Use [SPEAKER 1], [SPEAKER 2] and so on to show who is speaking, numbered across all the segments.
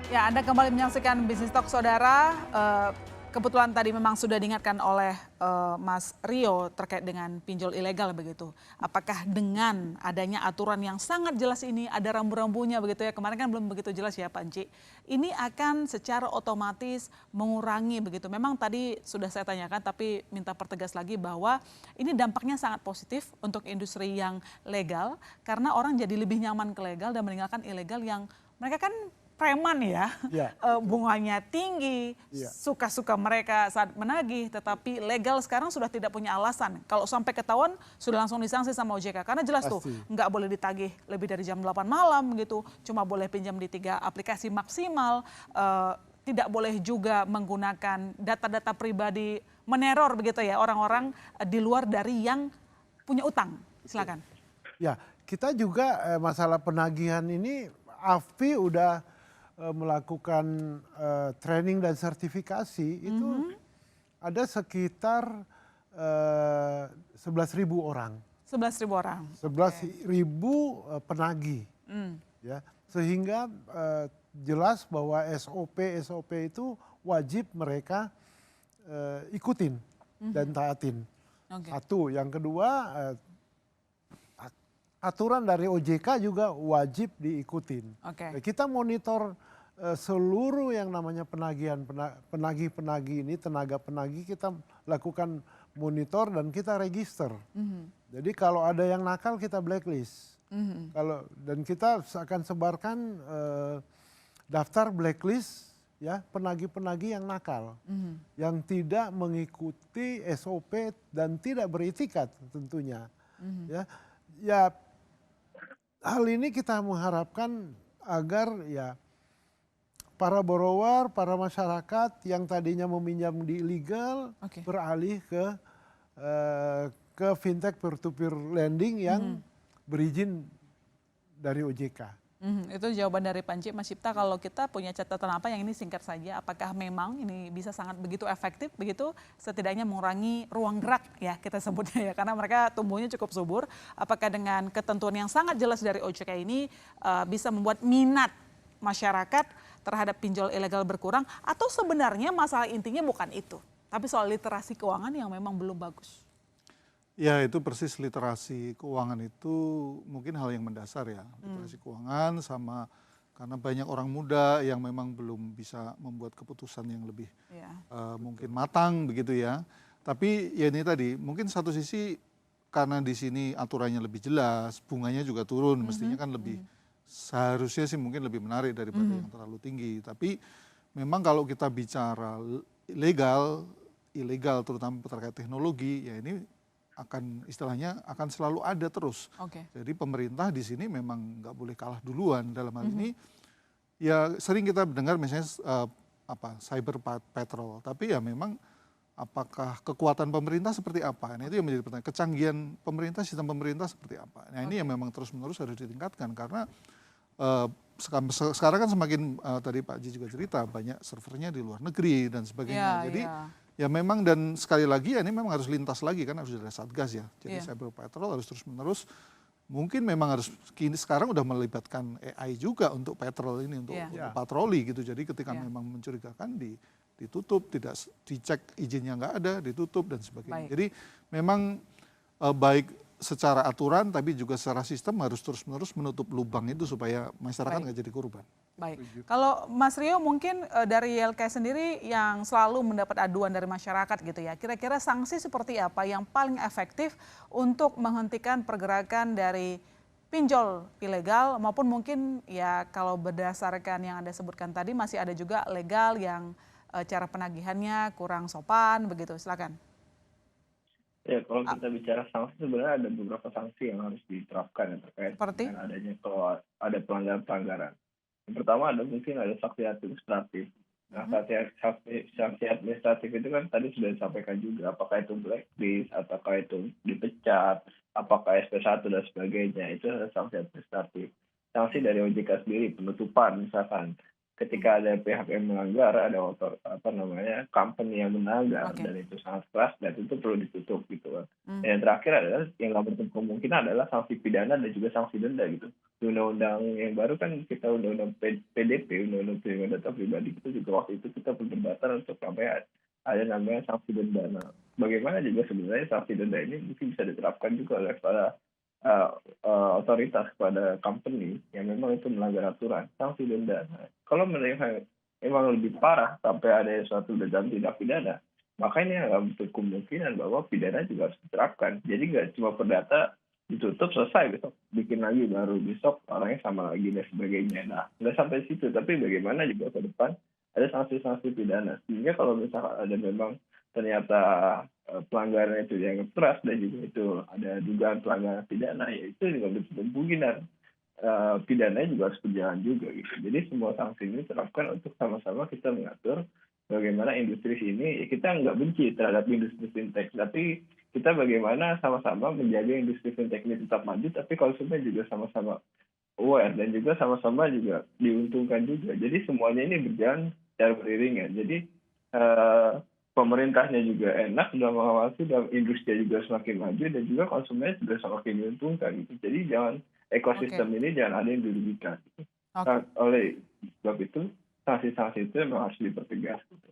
[SPEAKER 1] Ya, Anda kembali menyaksikan Bisnis Talk Saudara. Kebetulan tadi memang sudah diingatkan oleh Mas Rio terkait dengan pinjol ilegal begitu. Apakah dengan adanya aturan yang sangat jelas ini, ada rambu-rambunya begitu ya, kemarin kan belum begitu jelas ya Pak Enci. Ini akan secara otomatis mengurangi begitu. Memang tadi sudah saya tanyakan tapi minta pertegas lagi bahwa ini dampaknya sangat positif untuk industri yang legal. Karena orang jadi lebih nyaman ke legal dan meninggalkan ilegal yang mereka kan preman ya,
[SPEAKER 2] Ya, betul.
[SPEAKER 1] bunganya tinggi,
[SPEAKER 2] Iya,
[SPEAKER 1] suka-suka mereka saat menagih, tetapi legal sekarang sudah tidak punya alasan. Kalau sampai ketahuan sudah langsung disanksi sama OJK, karena jelas tuh
[SPEAKER 2] pasti.
[SPEAKER 1] nggak boleh ditagih lebih dari jam 8 malam gitu, cuma boleh pinjam di 3 aplikasi maksimal, tidak boleh juga menggunakan data-data pribadi meneror begitu ya orang-orang di luar dari yang punya utang. Silakan.
[SPEAKER 2] Ya, kita juga masalah penagihan ini, AFI udah melakukan training dan sertifikasi itu ada sekitar 11.000 orang,
[SPEAKER 1] 11.000 orang.
[SPEAKER 2] sebelas
[SPEAKER 1] Oke.
[SPEAKER 2] ribu penagih, ya, sehingga jelas bahwa SOP itu wajib mereka ikutin dan taatin.
[SPEAKER 1] Oke.
[SPEAKER 2] Satu, yang kedua aturan dari OJK juga wajib diikutin.
[SPEAKER 1] Oke.
[SPEAKER 2] Nah, kita monitor seluruh yang namanya penagih-penagih ini, tenaga penagih kita lakukan monitor dan kita register. Jadi kalau ada yang nakal kita blacklist. Dan kita akan sebarkan daftar blacklist ya penagih-penagih yang nakal, yang tidak mengikuti SOP dan tidak beritikat tentunya. Ya, ya hal ini kita mengharapkan agar ya para borrower, para masyarakat yang tadinya meminjam di ilegal
[SPEAKER 1] Oke.
[SPEAKER 2] beralih ke fintech peer-to-peer lending yang berizin dari OJK.
[SPEAKER 1] Itu jawaban dari Panci. Mas Cipta, kalau kita punya catatan apa yang ini singkat saja, apakah memang ini bisa sangat begitu efektif, begitu setidaknya mengurangi ruang gerak ya kita sebutnya ya, karena mereka tumbuhnya cukup subur. Apakah dengan ketentuan yang sangat jelas dari OJK ini bisa membuat minat masyarakat terhadap pinjol ilegal berkurang, atau sebenarnya masalah intinya bukan itu, tapi soal literasi keuangan yang memang belum bagus?
[SPEAKER 3] Ya, itu persis literasi keuangan itu mungkin hal yang mendasar ya. Literasi keuangan sama karena banyak orang muda yang memang belum bisa membuat keputusan yang lebih
[SPEAKER 1] Ya.
[SPEAKER 3] mungkin matang begitu ya. Tapi ya ini tadi, mungkin satu sisi karena di sini aturannya lebih jelas, bunganya juga turun, mestinya kan lebih seharusnya sih mungkin lebih menarik daripada yang terlalu tinggi. Tapi memang kalau kita bicara legal, ilegal terutama terkait teknologi, ya ini akan istilahnya akan selalu ada terus.
[SPEAKER 1] Oke.
[SPEAKER 3] Jadi pemerintah di sini memang nggak boleh kalah duluan dalam hal ini. Ya sering kita mendengar misalnya cyber patrol, tapi ya memang apakah kekuatan pemerintah seperti apa? Nah itu yang menjadi pertanyaan. Kecanggihan pemerintah, sistem pemerintah seperti apa? Nah ini yang memang terus-menerus harus ditingkatkan karena eh, sekarang kan semakin tadi Pak Ji juga cerita banyak servernya di luar negeri dan sebagainya.
[SPEAKER 1] Ya,
[SPEAKER 3] Jadi
[SPEAKER 1] ya.
[SPEAKER 3] ya memang dan sekali lagi ya ini memang harus lintas lagi kan harus ada satgas ya. Jadi
[SPEAKER 1] Iya.
[SPEAKER 3] cyber patrol harus terus-menerus mungkin memang harus kini sekarang udah melibatkan AI juga untuk patrol ini untuk
[SPEAKER 1] Iya.
[SPEAKER 3] patroli gitu. Jadi ketika
[SPEAKER 1] Iya.
[SPEAKER 3] memang mencurigakan ditutup, tidak dicek izinnya nggak ada, ditutup dan sebagainya.
[SPEAKER 1] Baik.
[SPEAKER 3] Jadi memang baik secara aturan tapi juga secara sistem harus terus-menerus menutup lubang itu supaya masyarakat
[SPEAKER 1] Baik.
[SPEAKER 3] nggak jadi korban.
[SPEAKER 1] Baik, kalau Mas Rio mungkin dari YLK sendiri yang selalu mendapat aduan dari masyarakat gitu ya, kira-kira sanksi seperti apa yang paling efektif untuk menghentikan pergerakan dari pinjol ilegal maupun mungkin ya kalau berdasarkan yang Anda sebutkan tadi masih ada juga legal yang cara penagihannya kurang sopan begitu, silakan.
[SPEAKER 4] Ya, kalau
[SPEAKER 1] Ah,
[SPEAKER 4] kita bicara sanksi sebenarnya ada beberapa sanksi yang harus diterapkan yang terkait
[SPEAKER 1] seperti?
[SPEAKER 4] dengan adanya kalau ada pelanggaran-pelanggaran. Yang pertama mungkin ada sanksi administratif. Nah, sanksi administratif itu kan tadi sudah disampaikan juga, apakah itu blacklist, apakah itu dipecat, apakah SP1 dan sebagainya, itu adalah sanksi administratif. Sanksi dari OJK sendiri, penutupan misalkan. ketika ada pihak yang melanggar, ada company yang melanggar,
[SPEAKER 1] Oke.
[SPEAKER 4] dan itu sangat keras dan itu perlu ditutup gitu kan.
[SPEAKER 1] Hmm.
[SPEAKER 4] Dan yang terakhir adalah yang nggak menutup kemungkinan adalah sanksi pidana dan juga sanksi denda gitu. Di undang-undang yang baru kan kita undang-undang PDP, undang-undang perlindungan data pribadi, itu juga waktu itu kita perdebatan untuk sampai ada namanya sanksi denda. Nah, bagaimana juga sebenarnya sanksi denda ini mungkin bisa diterapkan juga oleh para otoritas kepada company yang memang itu melanggar aturan, sanksi denda. Nah, kalau mereka memang lebih parah sampai ada suatu dalam tindak pidana, maka ini agak bentuk kemungkinan bahwa pidana juga harus diterapkan. Jadi nggak cuma perdata ditutup selesai, besok bikin lagi baru besok orangnya sama lagi dan sebagainya. Nah, nggak sampai situ, tapi bagaimana juga ke depan ada sanksi-sanksi pidana. Sehingga kalau misalkan ada memang ternyata pelanggaran itu dianggap keras dan juga itu ada dugaan pelanggaran pidana, ya itu juga bentuk kemungkinan pidananya juga harus berjalan juga gitu. Jadi semua sanksi ini terapkan untuk sama-sama kita mengatur bagaimana industri ini, kita nggak benci terhadap industri fintech, tapi kita bagaimana sama-sama menjaga industri fintech ini tetap maju, tapi konsumen juga sama-sama aware dan juga sama-sama juga diuntungkan juga. Jadi semuanya ini berjalan secara beriringan. Jadi pemerintahnya juga enak dalam mengawasi, dan industri juga semakin maju dan juga konsumennya juga semakin diuntungkan gitu. Jadi jangan ekosistem ini jangan ada yang dirugikan.
[SPEAKER 1] Oke.
[SPEAKER 4] Oleh sebab itu sanksi-sanksi itu memang harus dipertegas. Gitu.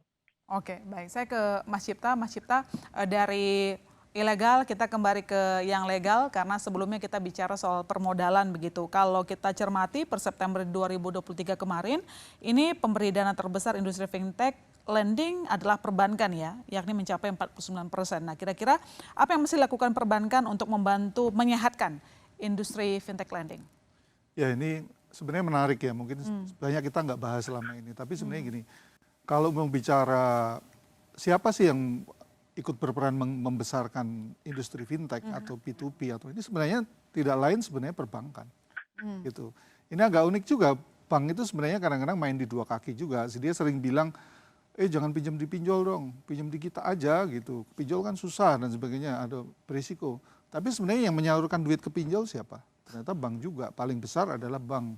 [SPEAKER 1] Oke, baik. Saya ke Mas Cipta. Mas Cipta, dari ilegal kita kembali ke yang legal karena sebelumnya kita bicara soal permodalan begitu. Kalau kita cermati per September 2023 kemarin, ini pemberi dana terbesar industri fintech lending adalah perbankan ya, yakni mencapai 49%. Nah, kira-kira apa yang mesti dilakukan perbankan untuk membantu menyehatkan industri fintech lending?
[SPEAKER 3] Ya ini sebenarnya menarik ya, mungkin banyak kita nggak bahas selama ini. Tapi sebenarnya gini, kalau mau bicara siapa sih yang ikut berperan membesarkan industri fintech atau P2P atau ini sebenarnya tidak lain sebenarnya perbankan. Gitu. Ini agak unik juga, bank itu sebenarnya kadang-kadang main di dua kaki juga. Dia sering bilang, jangan pinjam di pinjol dong, pinjam di kita aja gitu. Pinjol kan susah dan sebagainya, ada berisiko. Tapi sebenarnya yang menyalurkan duit ke pinjol siapa? Ternyata bank juga, paling besar adalah bank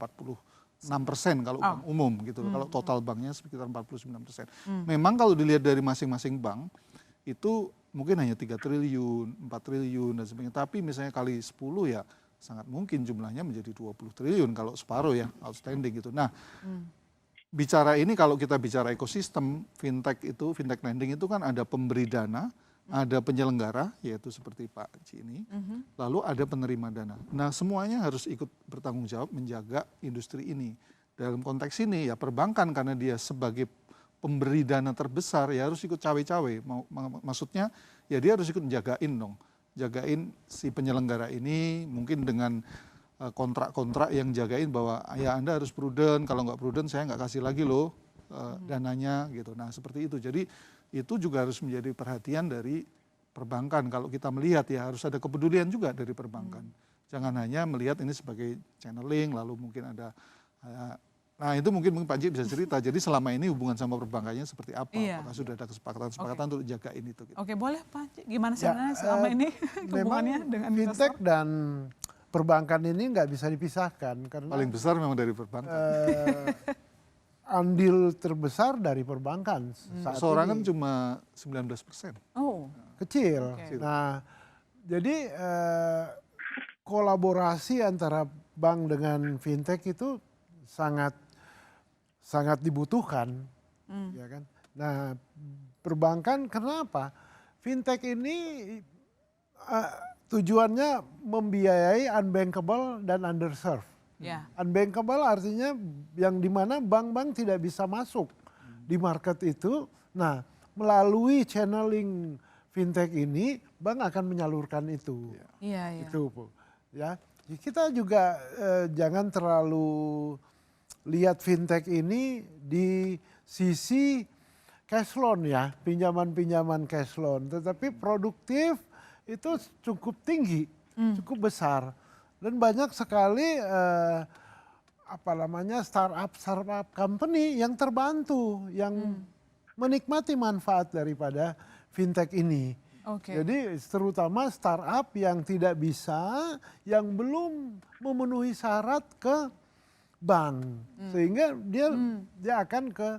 [SPEAKER 3] 46% kalau bank umum gitu. Kalau total banknya sekitar 49%. Memang kalau dilihat dari masing-masing bank, itu mungkin hanya 3 triliun, 4 triliun dan sebagainya. Tapi misalnya kali 10 ya sangat mungkin jumlahnya menjadi 20 triliun kalau separuh ya outstanding gitu. Nah, bicara ini kalau kita bicara ekosistem fintech itu, fintech lending itu kan ada pemberi dana, ada penyelenggara yaitu seperti Pak Ci ini, lalu ada penerima dana. Nah semuanya harus ikut bertanggung jawab menjaga industri ini. Dalam konteks ini ya perbankan karena dia sebagai pemberi dana terbesar ya harus ikut cawe-cawe. Maksudnya ya dia harus ikut jagain dong, jagain si penyelenggara ini mungkin dengan kontrak-kontrak yang jagain bahwa ya Anda harus prudent, kalau nggak prudent saya nggak kasih lagi loh dananya gitu. Nah seperti itu. Jadi itu juga harus menjadi perhatian dari perbankan. Kalau kita melihat ya harus ada kepedulian juga dari perbankan. Jangan hanya melihat ini sebagai channeling lalu mungkin ada nah itu mungkin Pak Ji bisa cerita. Jadi selama ini hubungan sama perbankannya seperti apa?
[SPEAKER 1] Iya.
[SPEAKER 3] Apakah sudah ada kesepakatan untuk jagain itu? Gitu.
[SPEAKER 1] Oke, boleh Pak Ci, gimana sebenarnya selama ini hubungannya dengan
[SPEAKER 2] fintech
[SPEAKER 1] investor?
[SPEAKER 2] dan perbankan ini nggak bisa dipisahkan karena
[SPEAKER 3] Paling besar memang dari perbankan.
[SPEAKER 2] andil terbesar dari perbankan saat
[SPEAKER 3] Seorang kan
[SPEAKER 2] ini.
[SPEAKER 3] cuma 19%.
[SPEAKER 1] Oh,
[SPEAKER 2] Kecil.
[SPEAKER 1] Oke.
[SPEAKER 2] Nah, jadi kolaborasi antara bank dengan fintech itu sangat dibutuhkan, ya kan? Nah, perbankan kenapa? Fintech ini tujuannya membiayai unbankable dan underserved.
[SPEAKER 1] ya.
[SPEAKER 2] Unbankable artinya yang dimana bank-bank tidak bisa masuk di market itu. Nah, melalui channeling fintech ini, bank akan menyalurkan itu.
[SPEAKER 1] Iya, iya.
[SPEAKER 2] Itu, Bu. Ya, kita juga jangan terlalu lihat fintech ini di sisi cash loan ya, pinjaman-pinjaman cash loan. Tetapi produktif itu cukup tinggi, cukup besar. Dan banyak sekali startup company yang terbantu, yang menikmati manfaat daripada fintech ini.
[SPEAKER 1] Oke.
[SPEAKER 2] Jadi terutama startup yang tidak bisa, yang belum memenuhi syarat ke bank, sehingga dia akan ke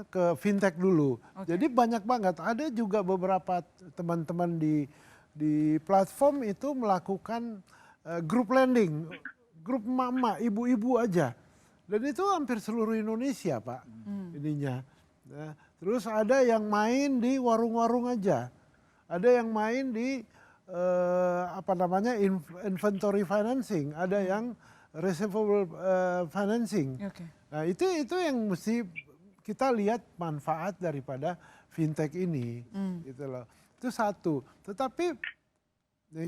[SPEAKER 2] ke fintech dulu. Jadi banyak banget. Ada juga beberapa teman-teman di platform itu melakukan group lending, grup mama, ibu-ibu aja. Dan itu hampir seluruh Indonesia, Pak, ininya. Nah, terus ada yang main di warung-warung aja. Ada yang main di inventory financing, ada yang receivable financing. Nah, itu yang mesti kita lihat manfaat daripada fintech ini, gitu loh. Itu satu. Tetapi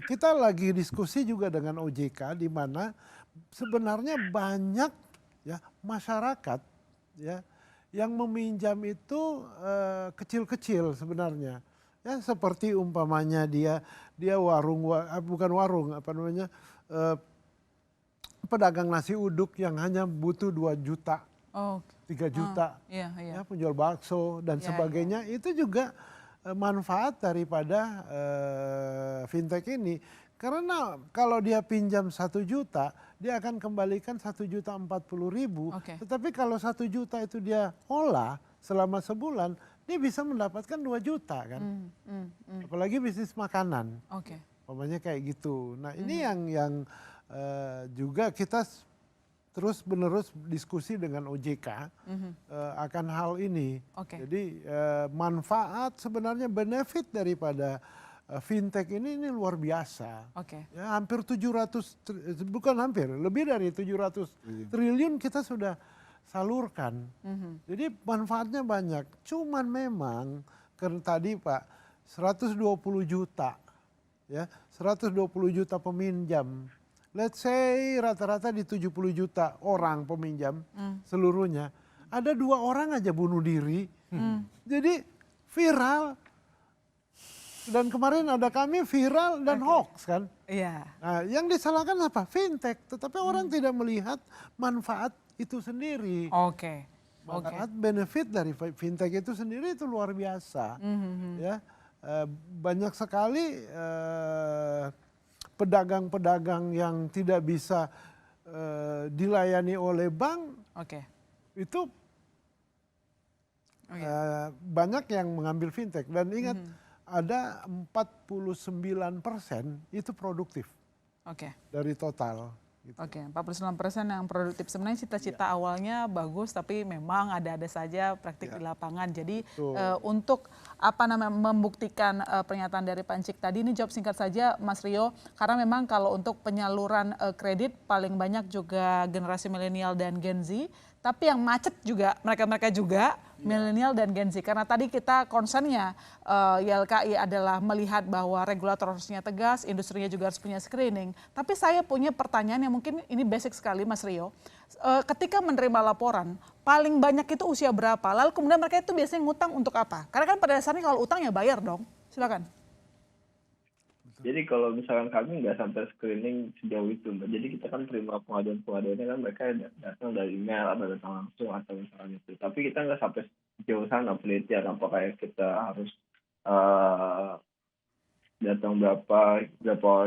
[SPEAKER 2] kita lagi diskusi juga dengan OJK di mana sebenarnya banyak ya masyarakat ya yang meminjam itu kecil-kecil sebenarnya. Ya seperti umpamanya dia bukan warung pedagang nasi uduk yang hanya butuh 2 juta, 3 juta, ya penjual bakso dan sebagainya. Itu juga manfaat daripada fintech ini. Karena kalau dia pinjam 1 juta, dia akan kembalikan 1.040.000. Tetapi kalau 1 juta itu dia olah selama sebulan, dia bisa mendapatkan 2 juta kan. Apalagi bisnis makanan. Umpamanya kayak gitu. Nah ini yang juga kita terus menerus diskusi dengan OJK akan hal ini. Jadi manfaat sebenarnya benefit daripada fintech ini luar biasa. Ya, hampir 700, bukan hampir, lebih dari 700 triliun kita sudah salurkan. Jadi manfaatnya banyak. Cuman memang karena tadi Pak 120 juta ya, 120 juta peminjam. Let's say rata-rata di 70 juta orang peminjam seluruhnya. Ada 2 orang aja bunuh diri. Jadi viral. Dan kemarin ada kami viral dan hoax kan. Nah, yang disalahkan apa? Fintech. Tetapi orang tidak melihat manfaat itu sendiri. Manfaat benefit dari fintech itu sendiri itu luar biasa. Ya, banyak sekali pedagang-pedagang yang tidak bisa dilayani oleh bank. Itu banyak yang mengambil fintech. Dan ingat ada 49% itu produktif dari total. Gitu.
[SPEAKER 1] 49% yang produktif. Sebenarnya cita-cita awalnya bagus, tapi memang ada saja praktik di lapangan. Jadi untuk membuktikan pernyataan dari Pak Encik tadi, ini jawab singkat saja Mas Rio, karena memang kalau untuk penyaluran kredit paling banyak juga generasi milenial dan Gen Z, tapi yang macet juga mereka-mereka juga milenial dan Gen Z. Karena tadi kita concernnya YLKI adalah melihat bahwa regulator harusnya tegas, industrinya juga harus punya screening. Tapi saya punya pertanyaan yang mungkin ini basic sekali Mas Rio. Ketika menerima laporan, paling banyak itu usia berapa? Lalu kemudian mereka itu biasanya ngutang untuk apa? Karena kan pada dasarnya kalau utang ya bayar dong. Silakan.
[SPEAKER 4] Jadi kalau misalkan kami nggak sampai screening sejauh itu, Mbak. Jadi kita kan terima pengaduan-pengaduannya kan mereka datang dari email atau datang langsung atau misalnya itu. Tapi kita nggak sampai sejauh sana penelitian apakah kita harus datang berapa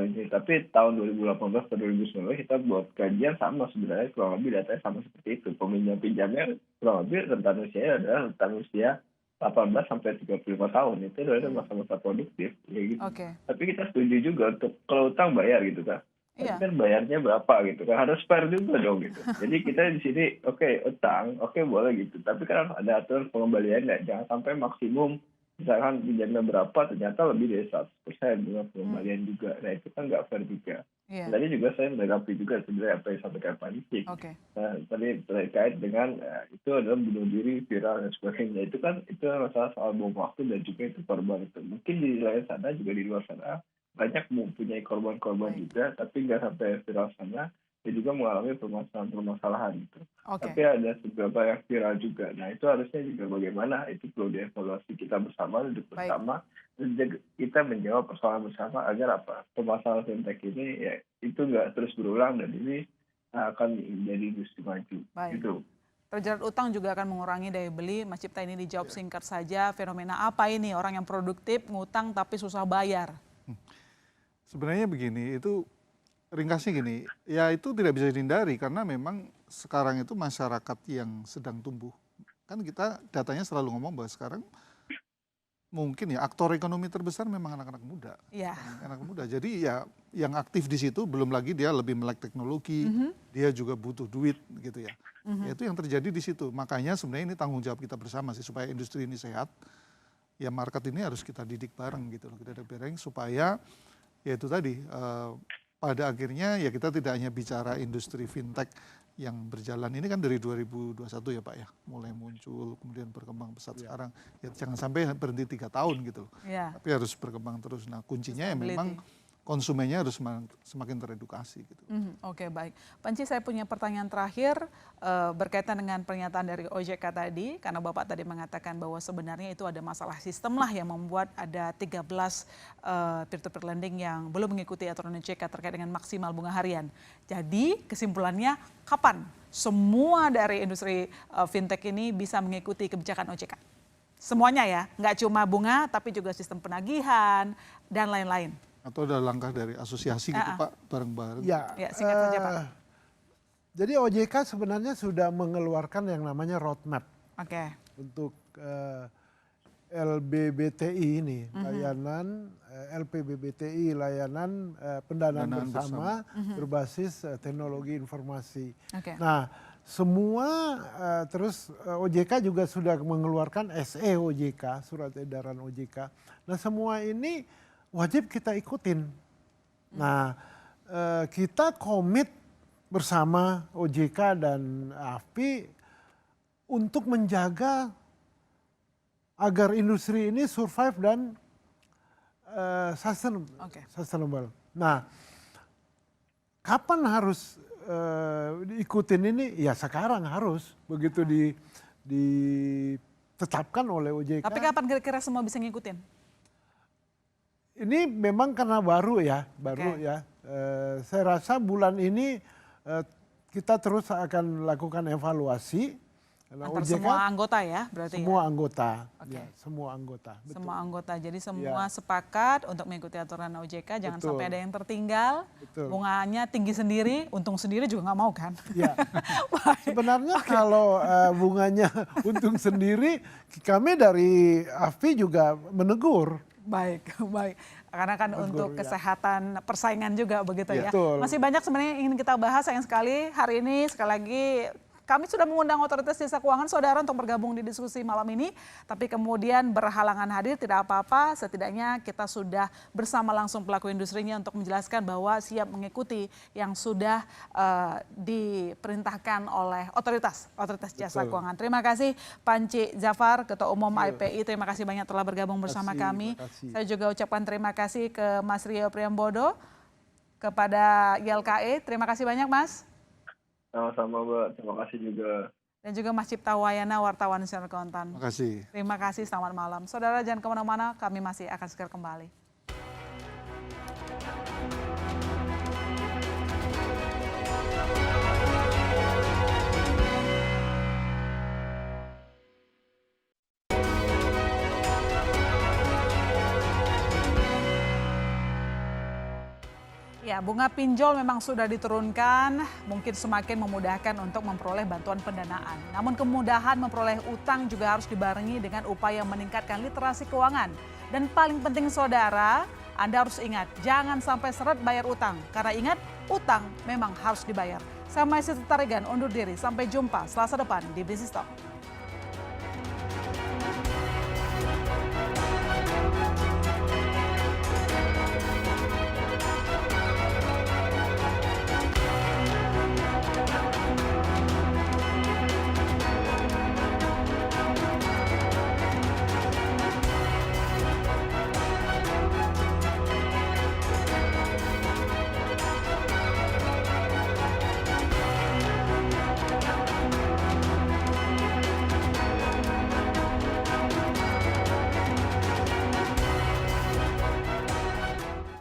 [SPEAKER 4] ini. Tapi tahun 2018 atau 2019 kita buat kajian sama sebenarnya kurang lebih datanya sama seperti itu. Peminjam-pinjamnya kurang lebih rentan usianya adalah rentan usia 18 sampai 35 tahun. Itu adalah masa-masa produktif ya gitu. Tapi kita setuju juga untuk kalau utang bayar gitu kan. Tapi kan bayarnya berapa gitu kan, harus fair juga dong gitu. Jadi kita di sini utang boleh gitu. Tapi kan ada aturan pengembaliannya, jangan sampai maksimum misalkan pinjamnya berapa ternyata lebih dari 100% dengan pengembalian juga. Nah itu kan nggak fair juga. Tadi juga saya menanggapi juga sebenarnya apa yang disampaikan Pak Nicik. Tadi terkait dengan itu adalah bunuh diri, viral dan sebagainya. Itu masalah soal bom waktu dan juga itu korban itu. Mungkin di lain sana juga di luar sana banyak mempunyai korban-korban juga, tapi nggak sampai viral sana. Dia juga mengalami permasalahan gitu. Tapi ada beberapa yang viral juga. Nah itu harusnya juga bagaimana itu perlu dievaluasi kita bersama, duduk bersama, kita menjawab persoalan bersama agar permasalahan fintech ini ya itu nggak terus berulang dan ini akan menjadi industri maju. Gitu.
[SPEAKER 1] Terjerat utang juga akan mengurangi daya beli. Mas Cipta ini dijawab singkat saja. Fenomena apa ini orang yang produktif ngutang tapi susah bayar?
[SPEAKER 3] Sebenarnya begini, itu ringkasnya gini, ya itu tidak bisa dihindari karena memang sekarang itu masyarakat yang sedang tumbuh. Kan kita datanya selalu ngomong bahwa sekarang mungkin ya aktor ekonomi terbesar memang anak-anak muda.
[SPEAKER 1] Iya.
[SPEAKER 3] Anak muda. Jadi ya yang aktif di situ belum lagi dia lebih melek teknologi, dia juga butuh duit gitu ya. Ya itu yang terjadi di situ. Makanya sebenarnya ini tanggung jawab kita bersama sih supaya industri ini sehat. Ya market ini harus kita didik bareng gitu loh. Kita didik bareng supaya ya itu tadi pada akhirnya ya kita tidak hanya bicara industri fintech yang berjalan ini kan dari 2021 ya Pak ya, mulai muncul kemudian berkembang pesat sekarang, ya jangan sampai berhenti 3 tahun gitu loh, tapi harus berkembang terus. Nah kuncinya ya memang konsumennya harus semakin teredukasi gitu.
[SPEAKER 1] Oke, baik. Panci, saya punya pertanyaan terakhir berkaitan dengan pernyataan dari OJK tadi, karena Bapak tadi mengatakan bahwa sebenarnya itu ada masalah sistem lah yang membuat ada 13 peer-to-peer lending yang belum mengikuti aturan OJK terkait dengan maksimal bunga harian. Jadi kesimpulannya kapan semua dari industri fintech ini bisa mengikuti kebijakan OJK? Semuanya ya, nggak cuma bunga tapi juga sistem penagihan dan lain-lain.
[SPEAKER 3] Atau ada langkah dari asosiasi gitu Pak, bareng-bareng?
[SPEAKER 2] Ya,
[SPEAKER 1] singkat saja Pak.
[SPEAKER 2] Jadi OJK sebenarnya sudah mengeluarkan yang namanya roadmap untuk LBBTI ini, layanan LPBBTI, layanan pendanaan bersama berbasis teknologi informasi. Nah, semua terus OJK juga sudah mengeluarkan SE OJK, surat edaran OJK. Nah, semua ini wajib kita ikutin. Nah, kita komit bersama OJK dan AFPI untuk menjaga agar industri ini survive dan sustainable. Nah, kapan harus diikutin ini? Ya sekarang harus, begitu ditetapkan oleh OJK.
[SPEAKER 1] Tapi kapan kira-kira semua bisa ngikutin?
[SPEAKER 2] Ini memang karena baru ya. Saya rasa bulan ini kita terus akan lakukan evaluasi.
[SPEAKER 1] Antar OJK, semua anggota ya berarti
[SPEAKER 2] semua
[SPEAKER 1] ya?
[SPEAKER 2] Anggota, ya, semua anggota. Betul.
[SPEAKER 1] Semua anggota, jadi semua sepakat untuk mengikuti aturan OJK, jangan sampai ada yang tertinggal, bunganya tinggi sendiri, untung sendiri juga nggak mau kan?
[SPEAKER 2] Ya. Sebenarnya kalau bunganya untung sendiri, kami dari AFPI juga menegur.
[SPEAKER 1] Baik. Karena kan untuk kesehatan persaingan juga begitu ya.
[SPEAKER 2] Betul.
[SPEAKER 1] Masih banyak sebenarnya yang ingin kita bahas, sayang sekali hari ini sekali lagi kami sudah mengundang otoritas jasa keuangan saudara untuk bergabung di diskusi malam ini, tapi kemudian berhalangan hadir, tidak apa-apa, setidaknya kita sudah bersama langsung pelaku industrinya untuk menjelaskan bahwa siap mengikuti yang sudah diperintahkan oleh otoritas jasa keuangan. Terima kasih Panci Zafar, Ketua Umum IPI, terima kasih banyak telah bergabung bersama kami. Saya juga ucapkan terima kasih ke Mas Rio Priambodo, kepada YLKE, terima kasih banyak Mas.
[SPEAKER 4] Sama-sama Mbak, terima kasih juga.
[SPEAKER 1] Dan juga Mas Cipta Wayana, wartawan Sinar Kontan.
[SPEAKER 3] Terima kasih.
[SPEAKER 1] Terima kasih, selamat malam. Saudara jangan kemana-mana, kami masih akan segera kembali. Ya, bunga pinjol memang sudah diturunkan, mungkin semakin memudahkan untuk memperoleh bantuan pendanaan. Namun kemudahan memperoleh utang juga harus dibarengi dengan upaya meningkatkan literasi keuangan. Dan paling penting saudara, Anda harus ingat, jangan sampai seret bayar utang. Karena ingat, utang memang harus dibayar. Saya Maisy Tarigan, undur diri. Sampai jumpa Selasa depan di Business Talk.